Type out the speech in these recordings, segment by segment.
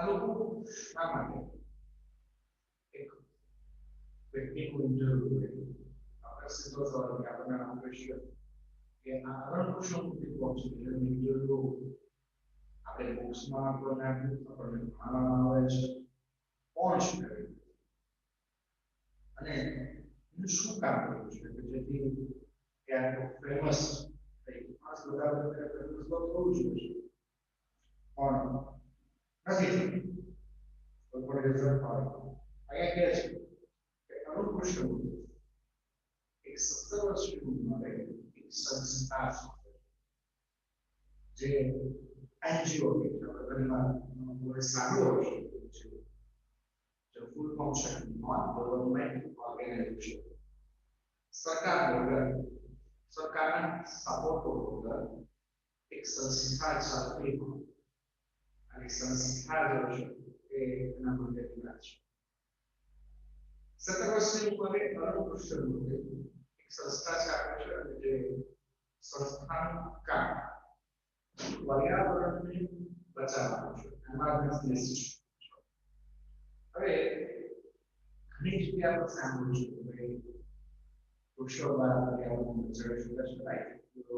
આ લોકો શા માટે એક વ્યક્તિનું ઇન્ટરવ્યુ લે આપણે સીધો સવાલ કે આપણને આ ક્વેશ્ચન કે આ અરણકુશળ પહોંચી ઇન્ટરવ્યુ આપણે બુક્સમાં આપણને ભણવામાં આવે છે કોણ છે અને એનું શું કામ કર્યું છે કે જેથી ત્યાં ફેમસ થઈ આ બધા ફેમસ તો થવું જોઈએ પણ નથી કોઈ પણ રિઝલ્ટ હોય અહીંયા કહે છે કે અરણકુશળ એક 17 વર્ષની ઉંમરે એક સંસ્થા છે જે NGO કે ઘણીવાર સાંભળો છે જે ફૂલ ફોર્મ છે નોન ગવર્નમેન્ટ ઓર્ગેનાઇઝેશન સરકાર વગર સરકારના સપોર્ટ વગર એક સંસ્થા ચાલતી હોય અને સંસ્થા જો છે એ એના માટે તૈયાર છે 17 વર્ષની ઉંમરે અરણકુશળ એક સંસ્થા ચાલે છે અને જે સંસ્થાનું કામ પર્યાવરણને બચાવવાનું છે એન્વાયરમેન્ટની હવે ઘણી જગ્યા પર સાંભળ્યું છે કે વૃક્ષો દ્વારા પર્યાવરણ બચાવી શકાય તો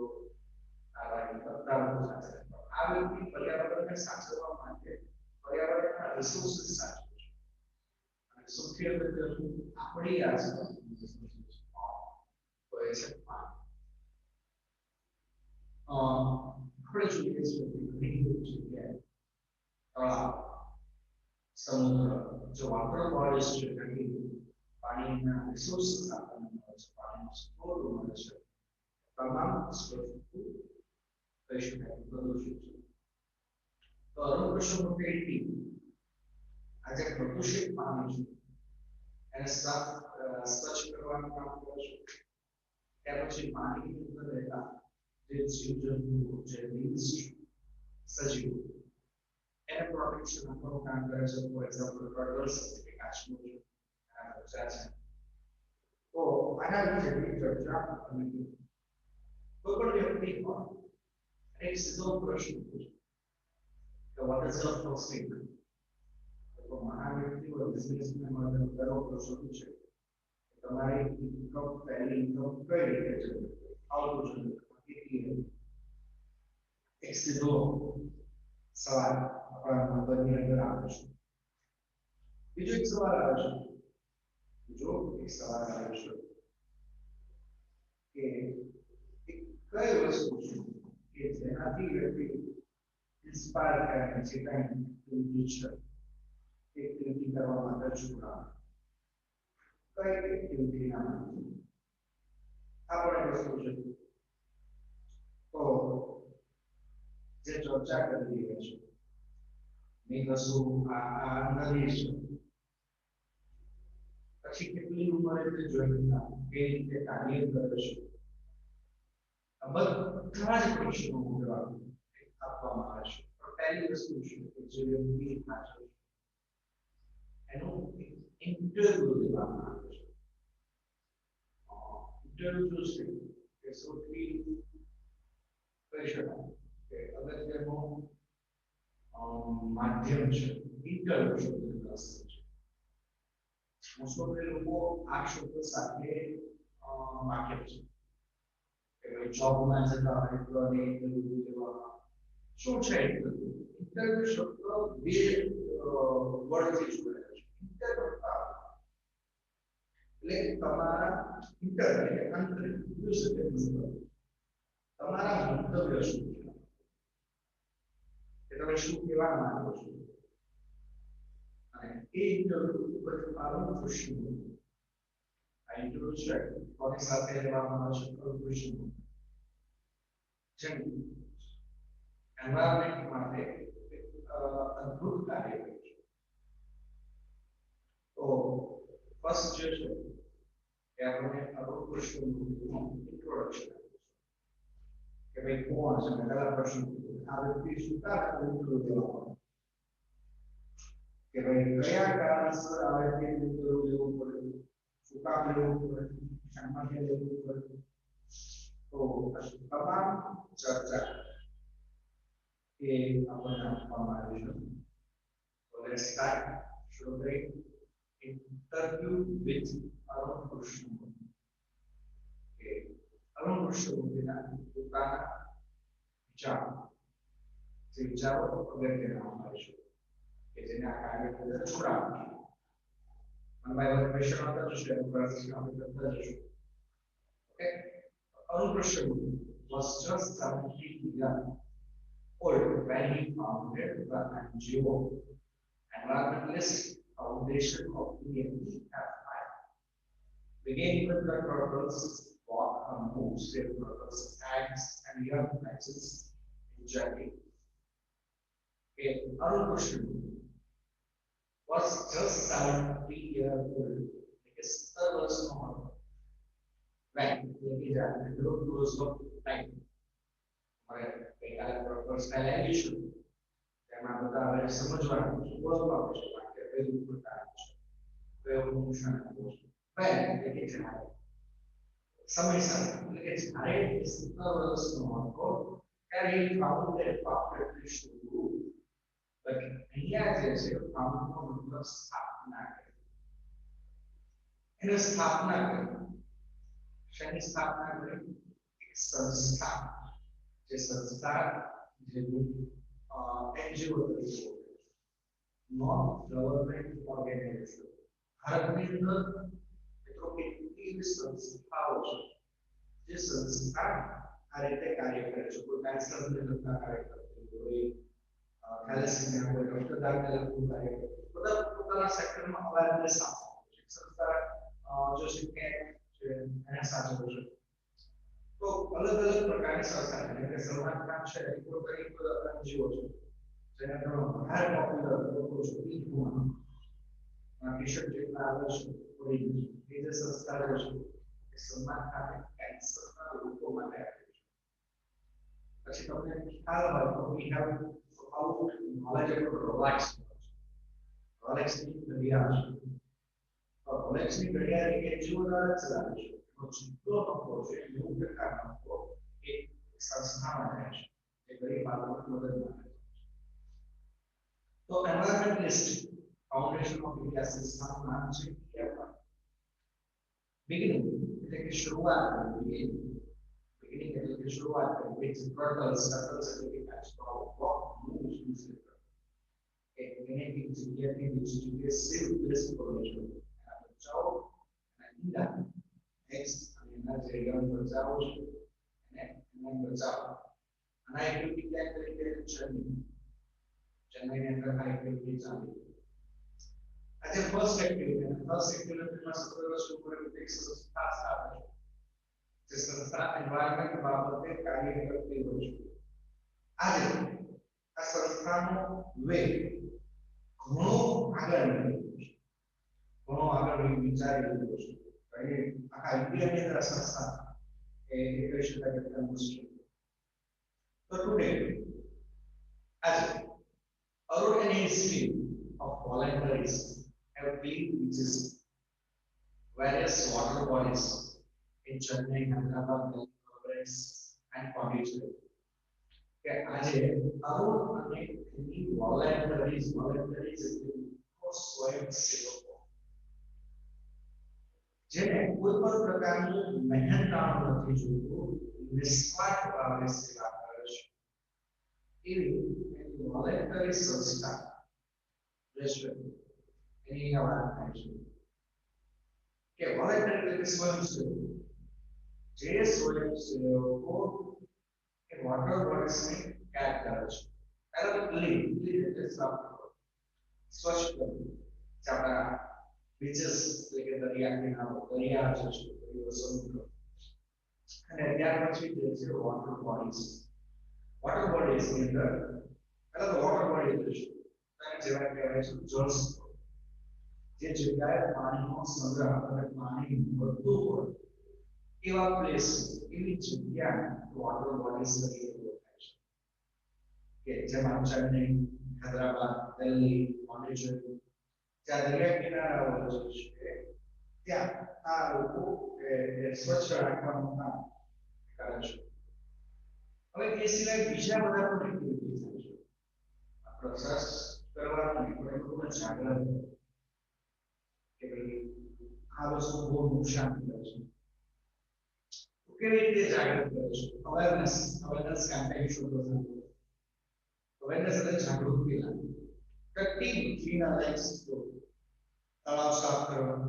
આવા બધા સાથે આ વ્યક્તિ પર્યાવરણને સાચવવા માટે પર્યાવરણના રિસોર્સિસ સાચવે છે અને સૌથી અગત્યનું આપણી આસપાસનું રિસોર્સિસ હોય છે પાણી આપણે જોઈએ છીએ કે ઘણી જગ્યાએ તળાવ સમુદ્ર જો વોટર બોડીઝ છે ઘણી પાણીના રિસોર્સિસ આપણને મળે છે પાણીનો સ્ત્રોત મળે છે તમામ વસ્તુ કહી શકાય પ્રદૂષિત છે તો અરણકુશળ પેટી આજે પ્રદૂષિત પાણી છે એને સ્વચ્છ કરવાનું કામ કરે છે ત્યાર પછી પાણીની અંદર રહેતા જે જીવજંતુઓ જે લીવ્સ સજીવો એને પ્રોટેક્શન આપવાનું કામ કરે છે ફોર એક્ઝામ્પલ ટર્ટલ્સ કે કાચબો એના બચ્ચા છે તો આના વિશેની ચર્ચા અને કોઈ પણ વ્યક્તિ હોય એક સીધો પ્રશ્ન પૂછે કે what is the first thing તો મહાન વ્યક્તિઓ બિઝનેસમેન માટે દરેક પ્રશ્ન પૂછે તમારી ઇન્કમ પહેલી ઇન્કમ કઈ રીતે છે આવતું છે એક સીધો સવાલ આપણા મગજની અંદર આવે છે બીજો એક સવાલ આવે છે કે એક કઈ વસ્તુ છે કે જેનાથી વ્યક્તિ ઇન્સ્પાયર થાય છે કંઈ છે એક્ટિવિટી કરવા માટે જોડાણ કઈ એક્ટિવિટી ના આપણે વસ્તુ છે તો જે ચર્ચા કરી રહ્યા છે મેં કશું આ નદી છે પછી કેટલી ઉંમરે તે જોઈતા કે રીતે કાર્ય કરે છે બધા જ પ્રશ્નો જવાબ આપવામાં આવે છે પણ પહેલી વસ્તુ છે કે જે વ્યક્તિ હાજર છે એનું ઇન્ટરવ્યુ લેવામાં આવે છે ઇન્ટરવ્યુ છે કે સૌથી કહી શકાય કે અગત્યનું માધ્યમ છે ઇન્ટરવ્યુ શબ્દ છે મોસ્ટ લોકો આ શબ્દ સાથે વાકેફ છે કે ભાઈ જોબમાં જતા હોય તો ઇન્ટરવ્યુ લેવા શું છે ઇન્ટરવ્યુ શબ્દ બે વર્ડથી જોડાયેલો છે ઇન્ટરવ્યુ એટલે તમારા ઇન્ટર એટલે અંતર તમારા મંતવ્ય શું છે તમે શું કહેવા માંગો છો અને એ ઇન્ટરવ્યુ ઉપર તમારું ક્વેશ્ચન આ ઇન્ટરવ્યુ છે કોની સાથે લેવામાં આવશે ક્વેશ્ચન જેમ એન્વાયરમેન્ટ માટે અદ્ભુત કાર્ય કરે છે તો ફર્સ્ટ જે છે કે આપણે અરણકુશળનું ઇન્ટ્રોડક્શન કે ભાઈ કોણ છે પહેલા પ્રશ્ન આ વ્યક્તિ શું કામ ઇન્ટરવ્યુ લેવા કે ભાઈ કયા કારણસર આ વ્યક્તિ ઇન્ટરવ્યુ લેવું પડે શું કામ લેવું પડે શા માટે લેવું પડે તો તમામ ચર્ચા એ આપણને આપવામાં આવી છે તો let's start. Shobhit, interview with Arun Krishnamurthy. Okay. Arun Krishnamurthyના પોતાના વિચારો અગત્યના હોય છે કે જેને આ કાર્ય અંદર છોડાવવા one by one question આવતા જશે પ્રશ્ન આપણે કરતા જશું. Okay. Arun Krishnamurthy was just 17 years old when he founded the NGO Environmentalist Foundation of India (EFI). Beginning with the purpose, walk and moves their purpose, acts and young matches in journey. Arun Krishnamurthy was just 17 years old. It is 17 વર્ષ નો હતો when he was time. ગઈકાલે personal addition તેમાં બધા હવે સમજવાનું છે બોલવા છે કે કયું પ્રકાર છે કયો ફંક્શન છે when એટલે જ્યારે સમય સાથે એટલે કે જ્યારે 17 વર્ષનો હતો ત્યારે he founded Foundation Group. But અહીંયા જે છે ફાઉન્ડનો મતલબ સ્થાપના કરી એને સ્થાપના કરી શેની સ્થાપના કરી એક સંસ્થા જે સંસ્થા જે એનજીઓ તરીકે નોન ગવર્નમેન્ટ ઓર્ગેનાઇઝેશન ભારતની અંદર મિત્રો કેટલી સંસ્થાઓ છે જે સંસ્થા આ રીતે કાર્ય કરે છે કોઈ કેન્સરને લગતા કાર્ય કરતી હોય થેલેસીમિયા હોય રક્તદાનને લગતું કાર્ય કરતી બધા પોતાના સેક્ટરમાં અવેરનેસ આપે છે સંસ્થા જો છે કે એને સાચવે છે તો અલગ અલગ પ્રકારની સંસ્થા છે કે સલમાન ખાન છે એ પોતાની એનજીઓ છે જેને તમે બહાર પોપ્યુલર લોકો છો ઈદમાં કિશોર જેટલા આવે છે કોઈ એ જે સંસ્થા છે એ સલમાન ખાને કેન્સરના લોકો માટે આપે છે પછી તમને ખ્યાલ હોય તો we have about knowledge about Rolex ની ઘડિયાળ છે તો Rolex ની ઘડિયાળ એક એનજીઓ દ્વારા ચલાવે છે એનો જેટલો નફો છે 90% નફો એ સંસ્થામાં રહે છે જે ગરીબ બાળકોને મદદ માટે તો એન્વાયરમેન્ટલિસ્ટ ફાઉન્ડેશન ઓફ ઇન્ડિયા સંસ્થાનું નામ છે EFI. બિગિનિંગ એટલે કે શરૂઆત beginning એટલે કે શરૂઆત કરી which turtles એટલે કે કાચબા walk moves newspaper એને એક જગ્યાથી બીજી જગ્યાએ સેવ પ્લેસ કરો છો આ બચાવો અને ઈંડા એક્સ અને એના જે યંગ બચાવો છે અને એને બચાવો અને આ એક્ટિવિટી ક્યાં તરીકે ચેન્નઈની અંદર આ એક્ટિવિટી ચાલે આજે ફર્સ્ટ એક્ટિવિટીમાં 17 વર્ષ ઉપર એક સંસ્થા સ્થાપે છે જે સંસ્થા એન્વાયરમેન્ટ બાબતે કાર્ય કરતી હોય છે આજે આ સંસ્થાનો વેગ ઘણો આગળ વિચારી રહ્યો છે આખા ઇન્ડિયાની અંદર આ સંસ્થા એ કહી શકાય કે મુશ્કેલ તો ટુડે આજે Arun and his team of volunteers have cleaned beaches, various water bodies in Chennai, Hyderabad, Delhi, and Pondicherry. કે આજે Arun અને એની volunteers એટલે સ્વયંસેવકો જેને કોઈ પણ પ્રકારનું મહેનતાણું નથી જોતું નિસ્વાર્થ ભાવે સેવા કરે છે એવી વોલેન્ટરી સંસ્થા રહેશે એની વાત થાય છે કે વોલેન્ટરી એટલે કે સ્વયંસેવક જે સ્વયંસેવકો એ વોટર બોડીઝને કેર કરે છે પહેલા તો ક્લીન એટલે સાફ કરો સ્વચ્છ કરવું જે આપણા બીચીસ એટલે કે દરિયા કિનારો દરિયા જે છે દરિયો સમુદ્ર અને ત્યાર પછી જે છે વોટર બોડીઝ ની અંદર પહેલા તો વોટર બોડી છે તેને જેવા કહેવાય છે જળ સ્ત્રોત જે જગ્યાએ પાણીનો સંગ્રહ અને પાણી વધતું હોય એવા પ્લેસ એવી જગ્યા વોટર બોડીઝ તરીકે ઓળખાય છે કે જેમાં ચેન્નઈ હૈદરાબાદ દિલ્હી પોંડિચેરી જ્યાં દરિયા કિનારાઓ છે ત્યાં આ લોકો સ્વચ્છ રાખવાનું કામ કરે છે હવે એ સિવાય બીજા બધા પણ એક્ટિવિટી થાય છે પ્રોસેસ કરવાનું પણ જાગૃત કે આ વસ્તુ બહુ નુકસાન કરે છે. કેવી રીતે જાગૃત કરે છે? અવેરનેસ કેમ્પેઇન શરૂ થયો. અવેરનેસ એટલે જાગૃતિ લાવવી. વ્યક્તિ ક્લીન લાઇક્સ તળાવ સાફ કરવા,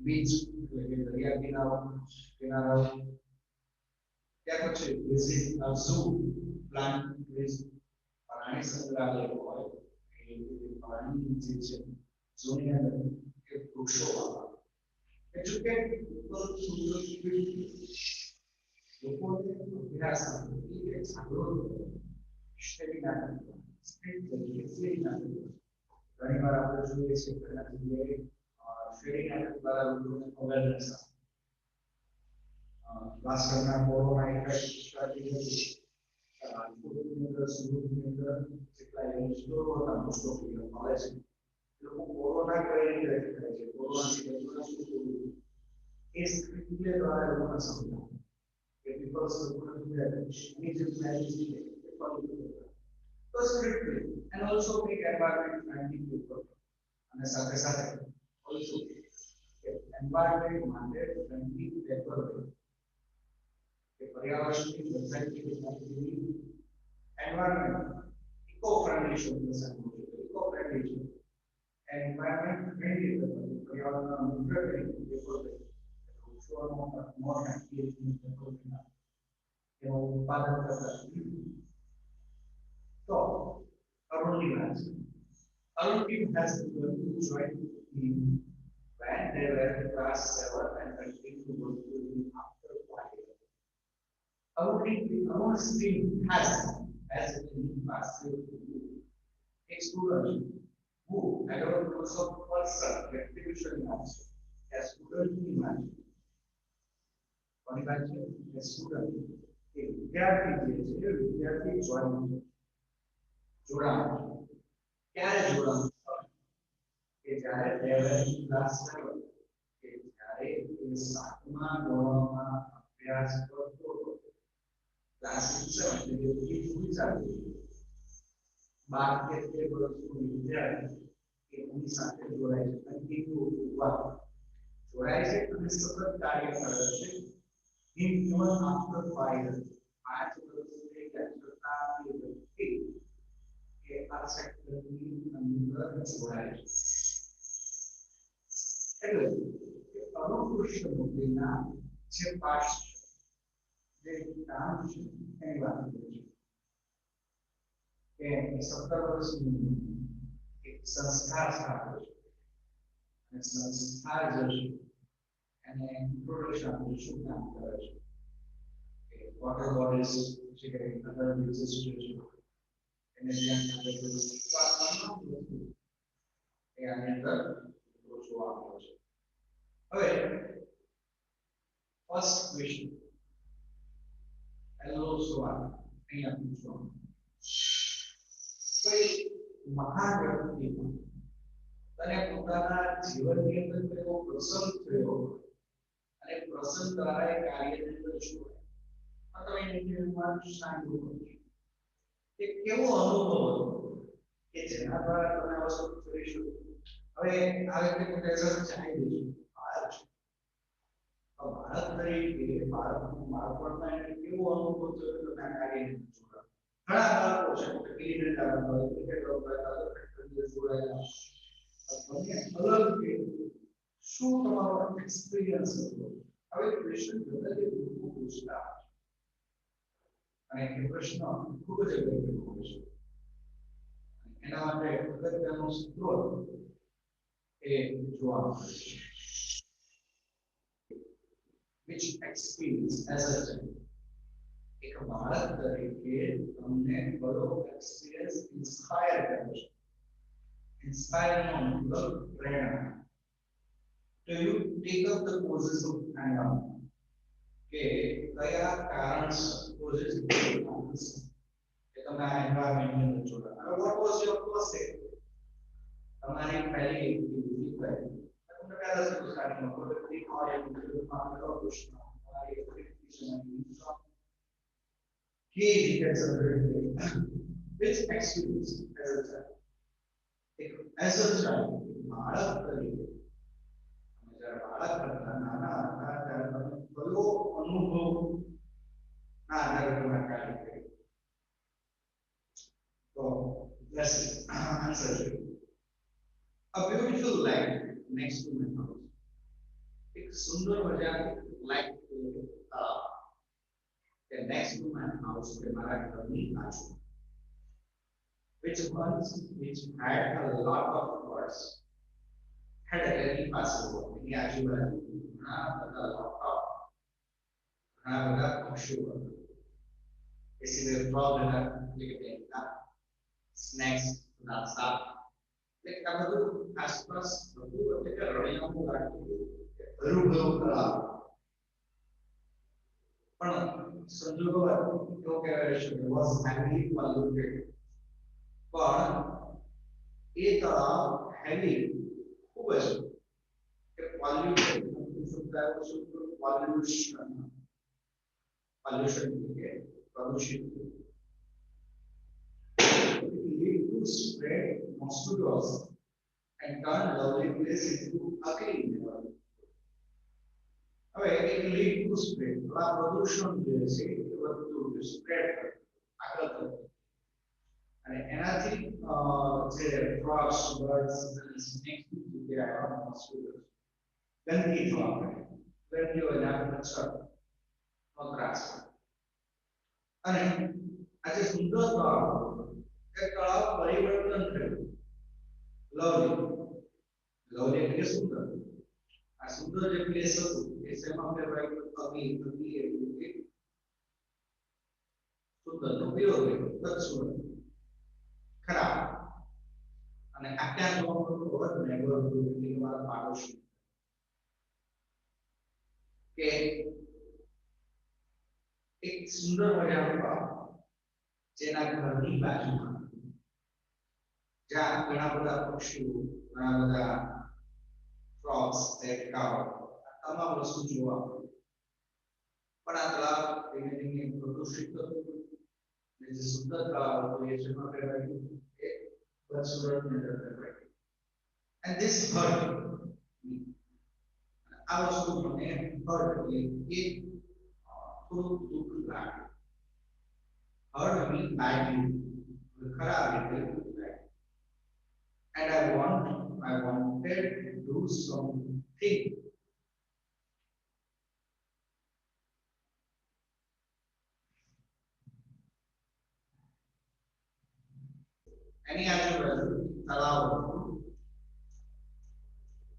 બીચ એટલે કે દરિયા કિનારાઓ, ત્યાર પછી વિઝિટ ઝૂ, પ્લાન્ટ પ્રાણી સંગ્રહાલય હોય એ પ્રાણી જે છે ઝૂની અંદર કે વૃક્ષો વાવવા, એજ્યુકેટ પીપલ ટુ લોકોને અભ્યાસ આપવો, એ જાગૃત શેરીના ઘણી વાર આપણે જોઈએ છીએ કે શેરીના દ્વારા લોકોને અવેરનેસ વાસ્તવના કોરોના ઇફેક્ટ સ્ટ્રેટેજી જેટલા સ્ટોરો હતા મોસ્ટ ઓફ મળે છે લોકો કોરોના કઈ રીતે કરે છે, કોરોનાથી બચવાના શું કરવું એ સ્ક્રિપ્ટ દ્વારા લોકોને સમજાવે કે પીપલ્સ લોકોને એની જે પ્લાનિંગ છે એ ફોલો કરે. તો script and also make environment friendly people અને સાથે સાથે ઓલસો એન્વાયરમેન્ટ માટે ફ્રેન્ડલી પેપર કે પર્યાવરણની બચાવની એન્વાયરમેન્ટ ઇકો ફ્રેન્ડલી શબ્દ સાંભળો છો. ઇકો ફ્રેન્ડલી છે એન્વાયરમેન્ટ ફ્રેન્ડલી પર્યાવરણના મિત્ર તરીકે પેપર વૃક્ષોનો મોર એક્ટિવિટી પેપર એનું ઉત્પાદન કરતા. તો અરુણની વાત છે. Arun team has begun to join the team when they were in class 7 and continued to work with me after 5 years. Arun's team has, as a passive a student who, at our course of person, activation match, a student imagine. A student, a વિદ્યાર્થી જોડાણ ક્યારે જોડાણ કે જ્યારે level class level કે જ્યારે એ 7મા ધોરણમાં અભ્યાસ કરતો હતો ક્લાસ 7 એટલે કે પૂરી ચાલુ 12 કે 13 વર્ષનો વિદ્યાર્થી એ એની સાથે જોડાય છે અને એ જોડાય છે અને સતત કાર્ય કરે છે. even after 5 years 5 વર્ષની કરતા એ વ્યક્તિ કે આ સેક્ટરની અંદર જોડાય છે. એટલે કે અનુકૃષ્ણ બુદ્ધિના જે પાઠ જે કામ છે એની વાત કરીએ કે 17 વર્ષની એક સંસ્કાર સ્થાપે છે અને સંસ્કાર જે છે એને ઇન્ટ્રોડક્શન આપવું શું કામ કરે છે કે વોટર બોડીઝ જે કે અધર ડિઝીઝ છે એને ધ્યાન આપે એ આની અંદર જોવા મળે છે. હવે ફર્સ્ટ ક્વેશ્ચન હેલો સવાલ અહીંયા પૂછવાનું કોઈ મહાન વ્યક્તિ અને પોતાના જીવનની અંદર એવો પ્રસંગ થયો અને પ્રસંગ દ્વારા એ કાર્યની અંદર શું તમે ઇન્ટરવ્યુમાં સાંભળ્યું કે કેવો અનુભવ હતો કે જેના દ્વારા તમે આ વસ્તુ કરી શકો. હવે આ વ્યક્તિ પોતે ચાહી દઈશું ભારત તરીકે ભારતનું બાળપણમાં એને કેવો અનુભવ થયો તમે આ કાર્યની જોડાણ ઘણા બાળકો છે કે ક્રિકેટ રમતા હોય ક્રિકેટ રમતા જોડાયેલા અલગ કે શું તમારો એક્સપિરિયન્સ હતો. હવે ક્વેશ્ચન બધા લોકો પૂછતા અને એ પ્રશ્ન ખૂબ જ અગત્યનો હોય છે. એના માટે અગત્યનો સ્ત્રોત એ જોવા મળે છે. which experience as a child એક બાળક તરીકે તમને કયો એક્સપિરિયન્સ ઇન્સ્પાયર કરે છે. ઇન્સ્પાયર નો મતલબ પ્રેરણા. Do you take up the causes of anger? કે કયા કારણ causes કે તમે આ એન્વાયરમેન્ટ ની જોડા. હવે what was your first step? તમારી પહેલી એક્ટિવિટી કઈ? તમને પહેલા શું સ્ટાર્ટિંગ માં પ્રોડક્ટિવ હોય એ પ્રોડક્ટમાં કરો પ્રશ્ન તમારી activity key indicators of which experience as a child. As a child બાળક તરીકે જ્યારે બાળક કરતા નાના હતા ત્યારે તમે કયો અનુભવ ના આધારે તમે કાર્ય કર્યું? તો let's answer it. A beautiful light next to my house. एक सुंदर मजाक light the next to my house के हमारा घर में आज which had a lot of birds had a very fast growth. ini आजू-बाजू घना बड़ा लॉकअप घना बड़ा पक्षियों इसीलिए प्रॉब्लम है लेकिन ना स्नैक्स नाश्ता लेकिन अब तो आसपास બધું એટલે રળિયામણું લાગતું ભરું તળાવ પણ સંજોગો એવો કહેવાય છે કે was heavily polluted પણ એ તળાવ heavy ખૂબ જ કે polluted pollution એટલે પ્રદૂષિત lead to spread mosquitoes and turn lovely place into ugly environment. હવે એક lead to spread આ પ્રદૂષણ જે છે એ વધતું સ્પ્રેડ આગળ થતું અને એનાથી જે ફ્રોગ્સ બર્ડ્સ અને સ્નેક્સ ની જગ્યાએ મોસ્કિટોસ ગંદકી થવા માંડે ગંદકીઓ એના મચ્છર મકરાસ અને આ જે સુંદર તળાવ એ તળાવ પરિવર્તન થયું લવલી લવલી એટલે સુંદર આ સુંદર જે પ્લેસ હતું એ શેમાં ફેરવાય અગી અગી એટલે સુંદર નો પ્રયોગ બદસુરત ખરાબ અને આ ક્યાં જોવા મળતું હોય નેબરહુડ એટલે મારા પાડોશી કે એક સુંદર મજાનું બાગ જેના ઘરની બાજુમાં જ્યાં ઘણા બધા પક્ષીઓ ઘણા બધા ફ્રોગ્સ દેડકાઓ તમામ વસ્તુ જોવા મળે પણ આ તળાવ ધીમે ધીમે પ્રદૂષિત થતું અને જે સુંદર તળાવ હતું એ જેમાં ફેરવાયું એ બદસુરત ની અંદર ફેરવાયું and this hurt me. આ વસ્તુ મને hurt એટલે એ થોડું દુઃખ લાગે hurt me badly ખરાબ રીતે દુઃખ લાગે and I wanted to do something એની આજુબાજુ તળાવ હતું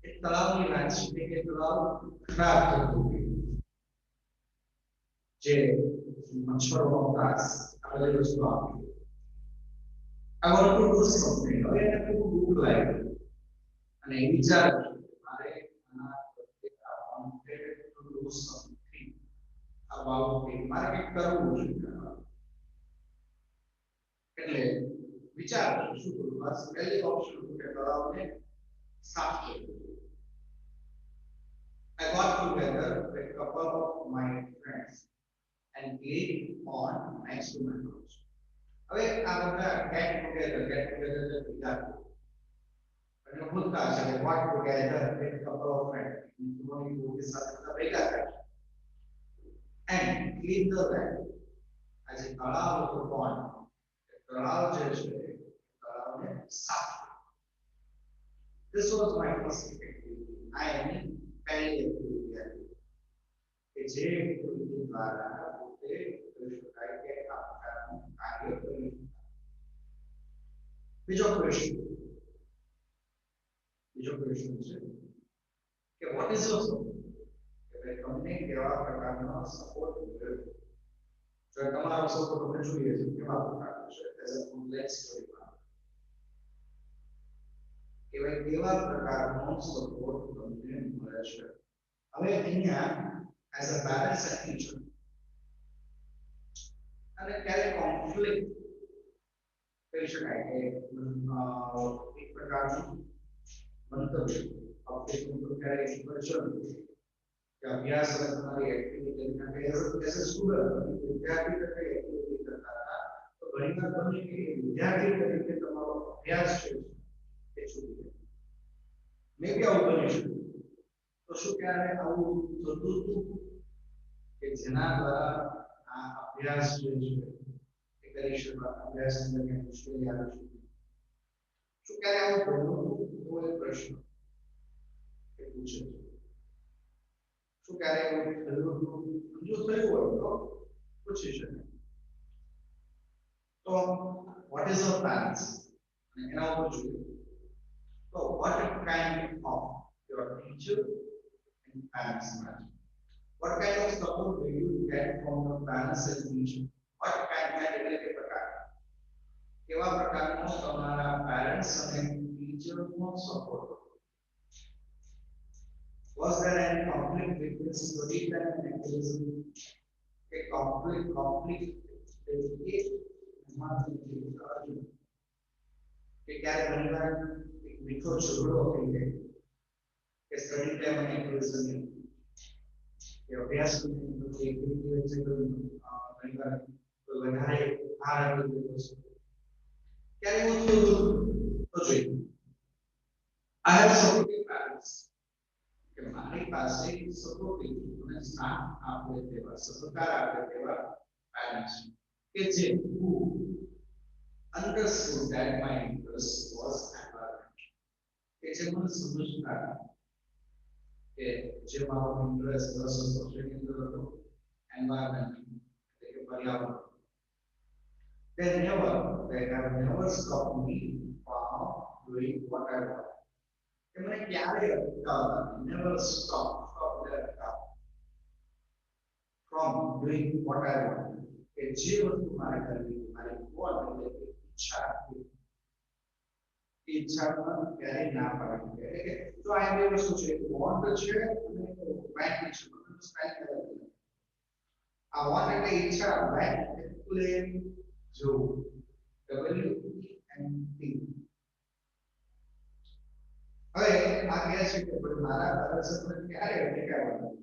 એ તળાવની વાત છે કે તળાવ ખરાબ થતું ગયું જે મચ્છરો વપરાશ આ બધી વસ્તુ આવી I want to do something. હવે એને ખૂબ દુઃખ લાગ્યું અને એ વિચાર મારે આના પ્રત્યે I wanted to do something about it. મારે કંઈક કરવું છે એટલે વિચાર શું કરું બસ પહેલી ઓપ્શન કે તળાવને સાફ કરવું I got together with a couple of my friends and played on next to my house. હવે આ બધા get together જે ભેગા અને ભૂલતા છે કે what together with a couple of friends दोनों लोगों के साथ भેગા થાય and clean the land as a તળાવ હતો પણ તળાવ જે છે તળાવને સાફ this was my first activity I am પહેલી activity હતી કે જે activity દ્વારા પોતે કરી શકાય કે આ પ્રકારનું કાર્ય કરી બીજો ક્વેશ્ચન છે કે what is your support કે તમને કેવા પ્રકારનો સપોર્ટ મળ્યો જો તમારો સપોર્ટ તમને જોઈએ છે કેવા પ્રકારનો છે એઝ અ કોમ્પ્લેક્સ સ્ટોરી કે ભાઈ કેવા પ્રકારનો સપોર્ટ તમને મળે છે હવે અહીંયા as a parents and teacher અને ક્યારે કોન્ફ્લિક્ટ કરી શકાય કે એક પ્રકારનું મંતવ્ય આપણે ક્યારે એક્સપ્રેશન કે અભ્યાસ અને તમારી એક્ટિવિટી માટે એઝ અ સ્ટુડન્ટ વિદ્યાર્થી તરીકે એક્ટિવિટી કરતા હતા તો ઘણીવાર બને કે વિદ્યાર્થી તરીકે તમારો અભ્યાસ છે એ છૂટી મે બી આવું બની શકે. તો શું ક્યારે આવું થતું હતું કે જેના દ્વારા આ અભ્યાસ જે છે એ કરી શકાય, અભ્યાસ દરમિયાન મુશ્કેલી આવી શકે? શું ક્યારે આવું બન્યું? એવો એક પ્રશ્ન એ પૂછે છે. શું ક્યારે એવું થયું હતું? જો થયું હોય તો પૂછી શકાય. તો what is our parents? અને એના ઉપર જોઈએ તો what kind of your teacher and parents are? What kind of support do you get from your parents and teacher? What kind એટલે કે પ્રકાર કેવા પ્રકારનો તમારા પેરેન્ટ્સ અને ટીચરનો support? Was there any conflict between study time and activism? A conflict એટલે કે ક્યારે ઘણીવાર એક મીઠો ઝઘડો થઈ જાય કે સ્ટડી ટાઈમ અને એક્ટિવિઝમ કે અભ્યાસ એક્ટિવિટી વચ્ચે ઘણીવાર કોઈ વધારે ભાર આવી ગયો છે. ક્યારે એવું થયું તો જોઈએ I have supportive parents. કે મારી પાસે સપોર્ટિવ અને સાથ આપે તેવા સહકાર આપે તેવા પેરેન્ટ્સ કે જે understood that my interest was environment. કે જે મને સમજતા કે જે મારો ઇન્ટરેસ્ટ સોશિયલ અંદર હતો એન્વાયરમેન્ટ એટલે કે પર્યાવરણ. They have never stopped me from doing what I want. કે મને ક્યારે અટકાવતા never stop from doing what I want. કે જે વસ્તુ મારે કરવી મારી want એટલે કે ઈચ્છા હતી એ ઈચ્છામાં ક્યારેય ના પાડવી. એટલે કે જો આ બે વસ્તુ છે want છે અને want છે બંનેનું સ્પેલિંગ અલગ છે. આ want એટલે ઈચ્છા, want એટલે જોવું WENT. હવે આ કહે છે કે પણ મારા પેરેન્ટ્સ મને ક્યારે અટકાવવાના?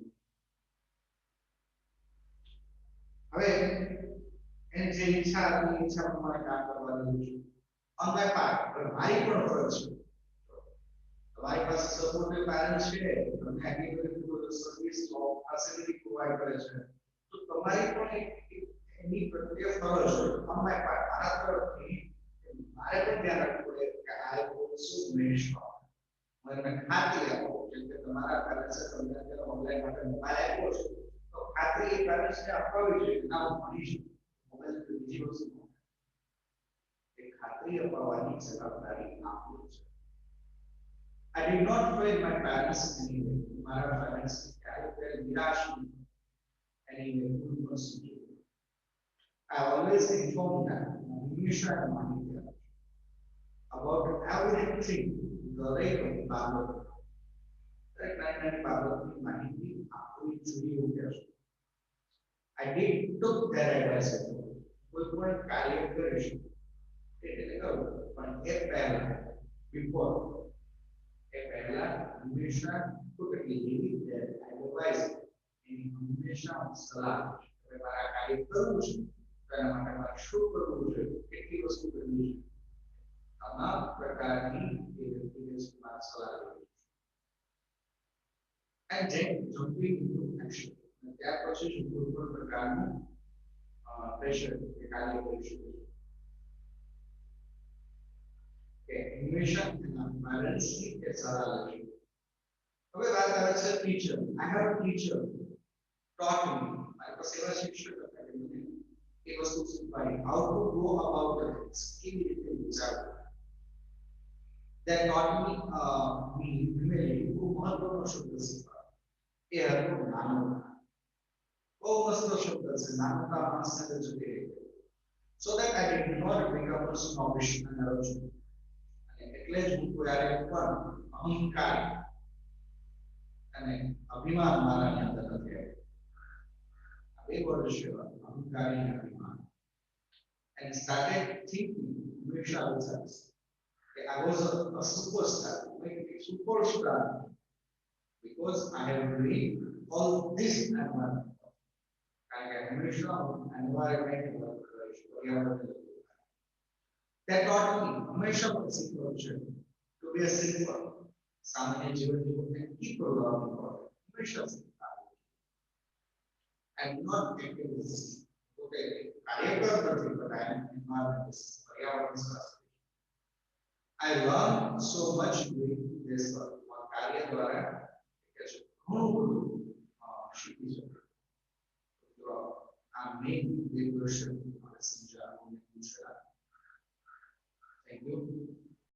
હવે એની જે ઈચ્છા હતી ઈચ્છા પ્રમાણે કામ કરવાનું છે on my part. પણ મારી પણ ફરજ છે. તમારી પાસે સપોર્ટિવ પેરેન્ટ્સ છે, તમને એક્ટિવિટી સર્વિસ ફેસિલિટી પ્રોવાઈડ કરે છે, તો તમારી પણ એની પ્રત્યે ફરજ હોય on my part. મારા તરફથી મારે પણ ધ્યાન રાખવું પડે કે I also make sure મને ખાતરી આપો જેમ કે તમારા પેરેન્ટ્સે તમને અત્યારે ઓનલાઈન માટે મોબાઈલ આપ્યો છે તો ખાતરી એ પેરેન્ટ્સને આપવી જોઈએ કે ના હું ભણીશ મોબાઈલ બીજી વસ્તુ એ ખાતરી અપાવવાની જવાબદારી આપણી છે. I did not fail my parents anyway. મારા પેરેન્ટ્સ ક્યારે નિરાશ નહીં anyway good person. I always inform them હંમેશા માહિતી about everything દરેક બાબત દરેક નાની બાબતની માહિતી આપવી જોઈએ એવું કહેશું. I did took their advice. કોઈ પણ કાર્ય કરીશ એટલે કરું પણ એ પહેલા before એ પહેલા હંમેશા took their advice એની હંમેશા સલાહ કે મારા કાર્ય કરવું છે તેના માટે મારે શું કરવું જોઈએ કેટલી વસ્તુ કરવી છે તમામ પ્રકારની એ વ્યક્તિને સલાહ લેવી. And then jumping into action. ત્યાર પછી કોઈ પણ પ્રકારનું પ્રેશર કે કાર્ય કરી શકે કે હંમેશા એના પેરેન્ટ્સની કે સલાહ લેવી. હવે વાત આવે છે teacher. I have a teacher taught me. મારી પાસે એવા શિક્ષક હતા કે મને એ વસ્તુ શીખવાડી how to go about the things કેવી રીતે વિચારવું. That taught me humility. ખૂબ મહત્વનો શબ્દ શીખવા એ હતો નાનતા. બહુ મસ્ત શબ્દ છે નાનતા માણસને જતી રહે. So that I did not become a snobbish and arrogant. અને એટલે જ હું ક્યારે પણ અહંકાર અને અભિમાન મારાની અંદર નથી આવ્યું. આ બે વર્ડ છે અહંકારી અને અભિમાન. And started thinking હંમેશા વિચારીશ કે I was a superstar, like a superstar, because I have lived all this environment. કારણ કે હંમેશા environment વર્ક કરીશ પર્યાવરણ. That taught me હંમેશા મને શીખવ્યું છે to be a simple, સામાન્ય જીવન જીવનને ઈ પ્રોગ્રામિંગ હોય હંમેશા I do not take this. Okay, કાર્યકર નથી but I am environmentalist. પર્યાવરણ Shastri. I learned so much doing this work. કાર્ય દ્વારા ઘણું બધું શીખી શકાય. તો આ મેઇન બે ક્વેશ્ચન સમજાવવાનું છે. Thank you.